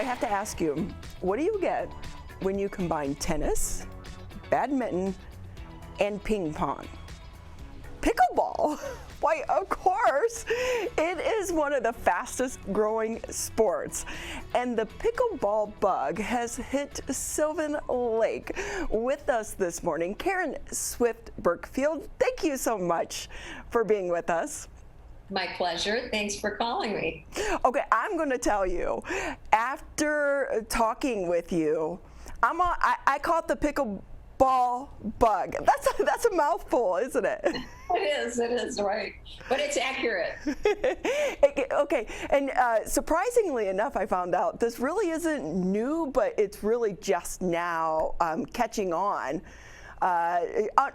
I have to ask you, what do you get when you combine tennis, badminton, and ping pong? Pickleball. Why, of course, it is one of the fastest growing sports. And the pickleball bug has hit Sylvan Lake. With us this morning, Karen Swift Berkfield, thank you so much for being with us. My pleasure. Thanks for calling me. Okay, I'm going to tell you, after talking with you, I caught the pickleball bug. That's a mouthful, isn't it? It is, right. But it's accurate. Okay, and surprisingly enough, I found out this really isn't new, but it's really just now catching on.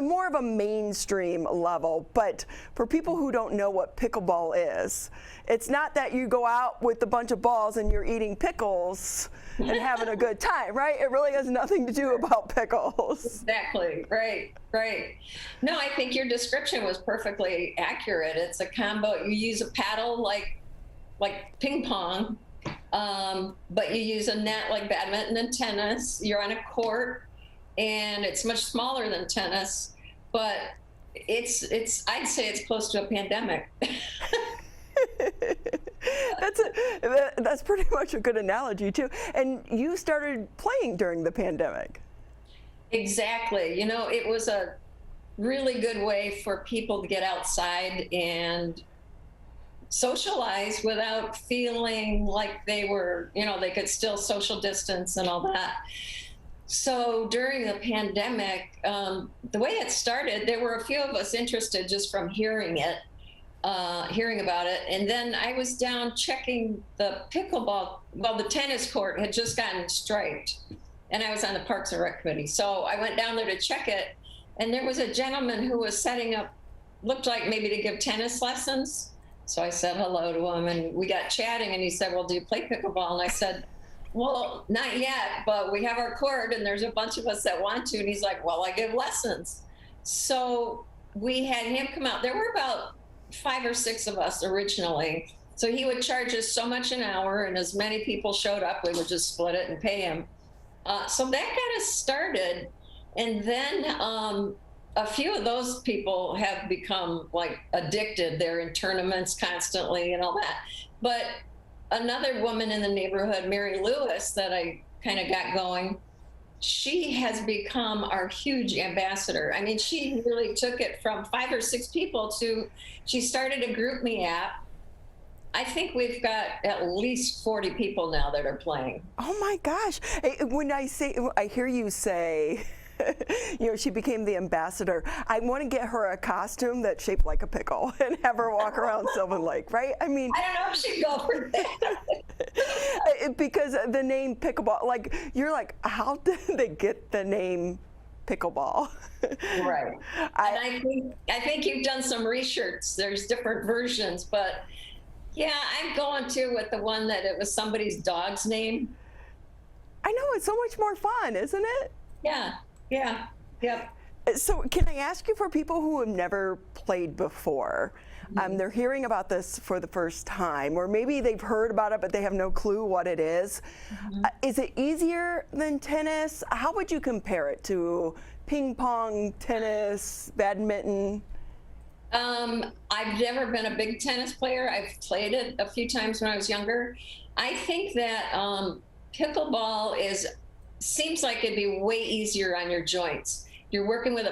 More of a mainstream level, but for people who don't know what pickleball is, it's not that you go out with a bunch of balls and you're eating pickles and having a good time, right? It really has nothing to do about pickles. Exactly, right. No, I think your description was perfectly accurate. It's a combo. You use a paddle like ping pong, but you use a net like badminton and tennis. You're on a court. And it's much smaller than tennis, but I'd say it's close to a pandemic. That's pretty much a good analogy too. And you started playing during the pandemic. Exactly. You know, it was a really good way for people to get outside and socialize without feeling like they were, they could still social distance and all that. So during the pandemic, the way it started, there were a few of us interested just from hearing about it. And then I was down checking the pickleball. Well, the tennis court had just gotten striped, and I was on the Parks and Rec committee. So I went down there to check it, and there was a gentleman who was setting up, looked like maybe to give tennis lessons. So I said hello to him, and we got chatting, and he said, well, do you play pickleball? And I said, well, not yet, but we have our court and there's a bunch of us that want to. And he's like, well, I give lessons. So we had him come out. There were about 5 or 6 of us originally. So he would charge us so much an hour, and as many people showed up, we would just split it and pay him. So that got us started. And then a few of those people have become like addicted. They're in tournaments constantly and all that. But another woman in the neighborhood, Mary Lewis, that I kind of got going, she has become our huge ambassador. I mean, she really took it from 5 or 6 people to, she started a GroupMe app. I think we've got at least 40 people now that are playing. Oh my gosh. When I hear you say, she became the ambassador, I want to get her a costume that's shaped like a pickle and have her walk around Sylvan Lake, right? I mean, I don't know if she'd go for that. Because the name pickleball, like, you're like, how did they get the name pickleball? Right. And I think you've done some research. There's different versions, but yeah, I'm going to with the one that it was somebody's dog's name. I know, it's so much more fun, isn't it? Yeah. Yep. So can I ask you, for people who have never played before, they're hearing about this for the first time, or maybe they've heard about it but they have no clue what it is. Is it easier than tennis? How would you compare it to ping pong, tennis, badminton? I've never been a big tennis player. I've played it a few times when I was younger. I think that pickleball seems like it'd be way easier on your joints. You're working with a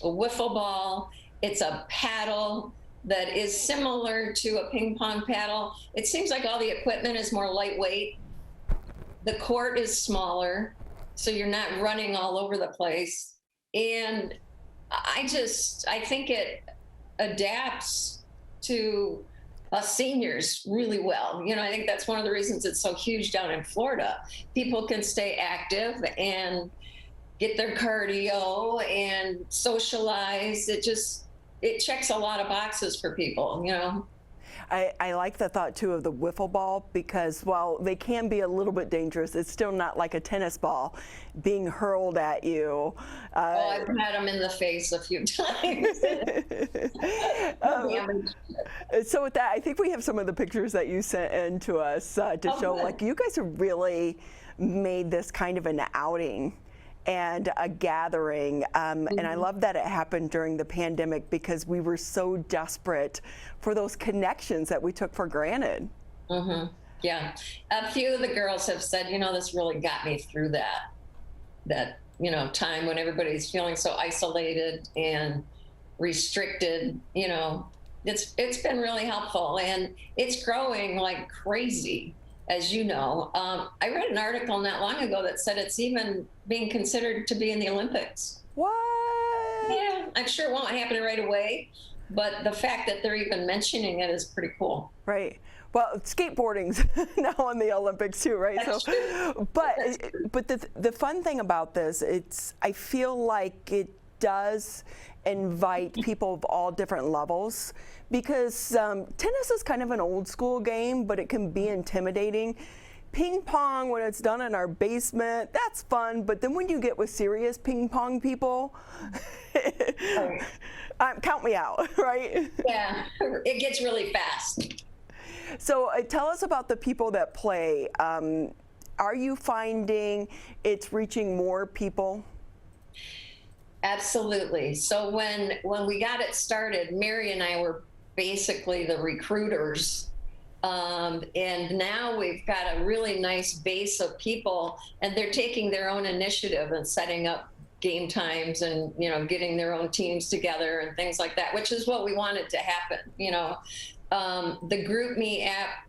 whiffle ball. It's a paddle that is similar to a ping pong paddle. It seems like all the equipment is more lightweight. The court is smaller, so you're not running all over the place. And I think it adapts to us seniors really well. I think that's one of the reasons it's so huge down in Florida. People can stay active and get their cardio and socialize. It checks a lot of boxes for people, I like the thought too of the wiffle ball, because while they can be a little bit dangerous, it's still not like a tennis ball being hurled at you. I've had them in the face a few times. damage. So with that, I think we have some of the pictures that you sent in to us to show, Good. like, you guys have really made this kind of an outing and a gathering. And I love that it happened during the pandemic because we were so desperate for those connections that we took for granted. Yeah. A few of the girls have said, this really got me through that time when everybody's feeling so isolated and restricted. It's been really helpful, and it's growing like crazy, as you know. I read an article not long ago that said it's even being considered to be in the Olympics. What? Yeah, I'm sure it won't happen right away, but the fact that they're even mentioning it is pretty cool. Right. Well, skateboarding's now in the Olympics too, right? That's true. But the fun thing about this, I feel like it does invite people of all different levels, because tennis is kind of an old school game, but it can be intimidating. Ping pong, when it's done in our basement, that's fun. But then when you get with serious ping pong people, count me out, right? Yeah, it gets really fast. So tell us about the people that play. Are you finding it's reaching more people? Absolutely. So when we got it started, Mary and I were basically the recruiters. And now we've got a really nice base of people, and they're taking their own initiative and setting up game times and, getting their own teams together and things like that, which is what we wanted to happen. The GroupMe app,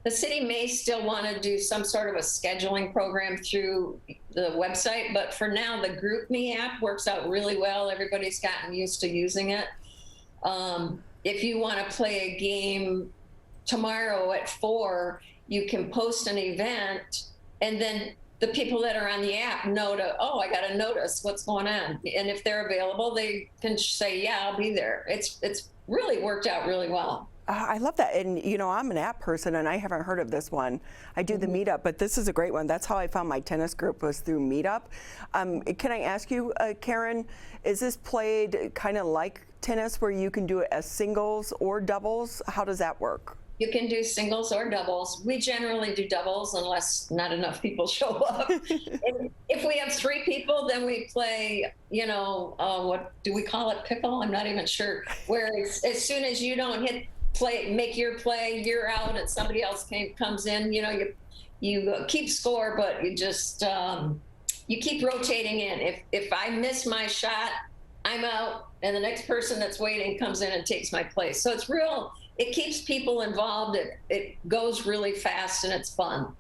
the city may still want to do some sort of a scheduling program through the website, but for now, the GroupMe app works out really well. Everybody's gotten used to using it. If you want to play a game tomorrow at 4, you can post an event, and then the people that are on the app know I got to notice what's going on. And if they're available, they can say, yeah, I'll be there. It's really worked out really well. I love that. And, I'm an app person, and I haven't heard of this one. I do the Meetup, but this is a great one. That's how I found my tennis group, was through Meetup. Can I ask you, Karen, is this played kind of like tennis where you can do it as singles or doubles? How does that work? You can do singles or doubles. We generally do doubles unless not enough people show up. And if we have 3 people, then we play, what do we call it? Pickle? I'm not even sure. Where as soon as you don't make your play, you're out, and somebody else comes in. You keep score, but you just you keep rotating in. If I miss my shot, I'm out, and the next person that's waiting comes in and takes my place. So it's real. It keeps people involved. It goes really fast, and it's fun.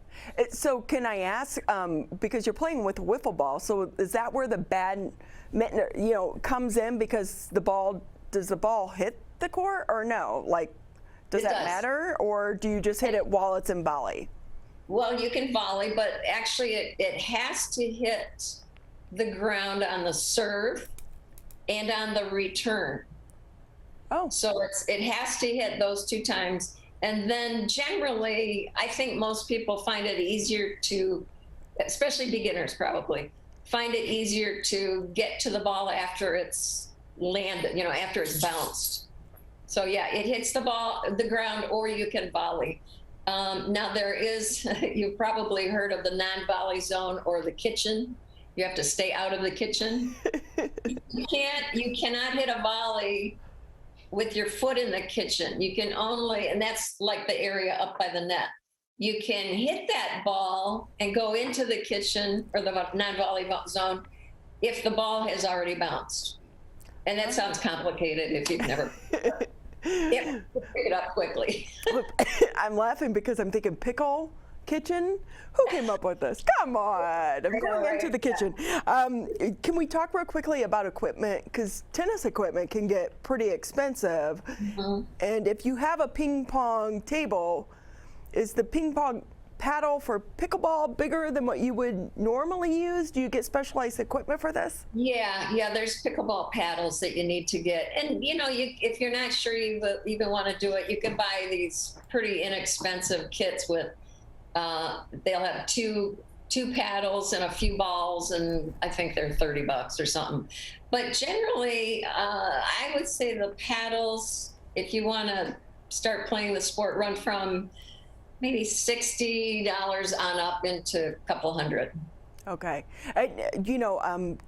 So can I ask, because you're playing with a whiffle ball, so is that where the badminton, comes in, because does the ball hit the court, or no? Like, does that matter, or do you just hit it while it's in volley? Well, you can volley, but actually it has to hit the ground on the serve and on the return. Oh. So it has to hit those 2 times. And then generally, I think most people find it easier to, especially beginners probably, find it easier to get to the ball after it's landed, after it's bounced. So yeah, it hits the ground, or you can volley. Now there is, you've probably heard of the non-volley zone or the kitchen. You have to stay out of the kitchen. You cannot hit a volley with your foot in the kitchen. You can only, and that's like the area up by the net. You can hit that ball and go into the kitchen or the non-volley zone if the ball has already bounced. And that sounds complicated if you've never. Yeah, pick it up quickly. I'm laughing because I'm thinking pickle kitchen. Who came up with this? Come on, I'm going into the kitchen. Can we talk real quickly about equipment? Because tennis equipment can get pretty expensive. And if you have a ping pong table, is the ping pong paddle for pickleball bigger than what you would normally use? Do you get specialized equipment for this? Yeah, there's pickleball paddles that you need to get. And if you're not sure you even want to do it, you can buy these pretty inexpensive kits with, they'll have two paddles and a few balls, and I think they're $30 or something. But generally, I would say the paddles if you want to start playing the sport, run from maybe $60 on up into a couple hundred. Okay.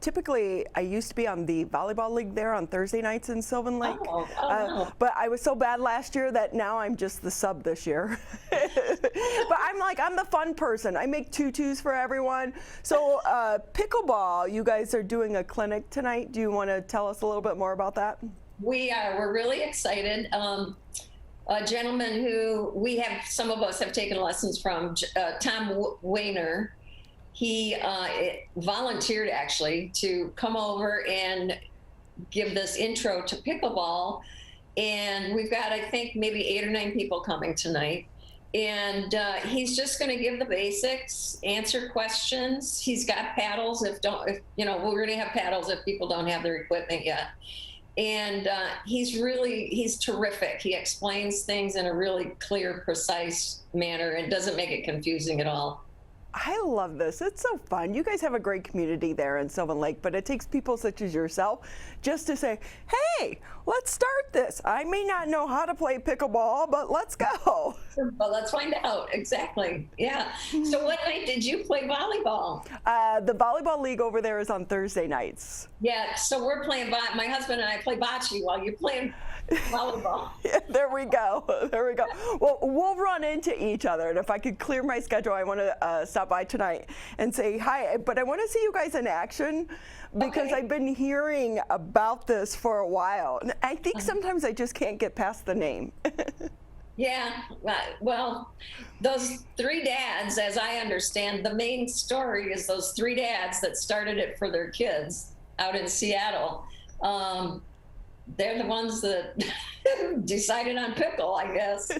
Typically I used to be on the volleyball league there on Thursday nights in Sylvan Lake. No. But I was so bad last year that now I'm just the sub this year. But I'm the fun person. I make tutus for everyone. So pickleball, you guys are doing a clinic tonight. Do you want to tell us a little bit more about that? We are. We're really excited. A gentleman who some of us have taken lessons from, Tom Wayner. He volunteered actually to come over and give this intro to pickleball. And we've got, I think, maybe 8 or 9 people coming tonight. And he's just going to give the basics, answer questions. He's got paddles. We're going to have paddles if people don't have their equipment yet. And he's terrific. He explains things in a really clear, precise manner and doesn't make it confusing at all. I love this. It's so fun. You guys have a great community there in Sylvan Lake, but it takes people such as yourself just to say, hey, let's start this. I may not know how to play pickleball, but let's go. Well, let's find out. Exactly. Yeah. So what night did you play volleyball? The volleyball league over there is on Thursday nights. Yeah. So we're playing, my husband and I play bocce while you're playing volleyball. Yeah, there we go. There we go. Well, we'll run into each other, and if I could clear my schedule, I want to stop by tonight and say hi. But I want to see you guys in action because I've been hearing about this for a while. And I think sometimes I just can't get past the name. Yeah. Well, those 3 dads, as I understand, the main story is those 3 dads that started it for their kids out in Seattle. They're the ones that decided on pickle, I guess.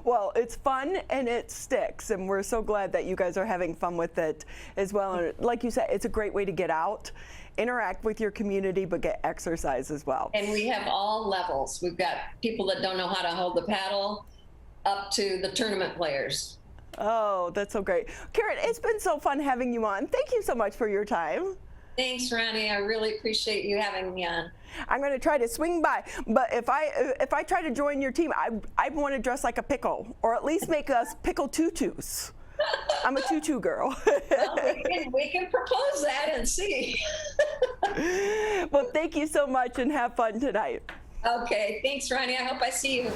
Well, it's fun and it sticks, and we're so glad that you guys are having fun with it as well. And like you said, it's a great way to get out, interact with your community, but get exercise as well. And we have all levels. We've got people that don't know how to hold the paddle up to the tournament players. Oh, that's so great. Karen, it's been so fun having you on. Thank you so much for your time. Thanks, Ronnie. I really appreciate you having me on. I'm going to try to swing by, but if I try to join your team, I want to dress like a pickle, or at least make us pickle tutus. I'm a tutu girl. Well, we can propose that and see. Well, thank you so much and have fun tonight. Okay, thanks, Ronnie. I hope I see you.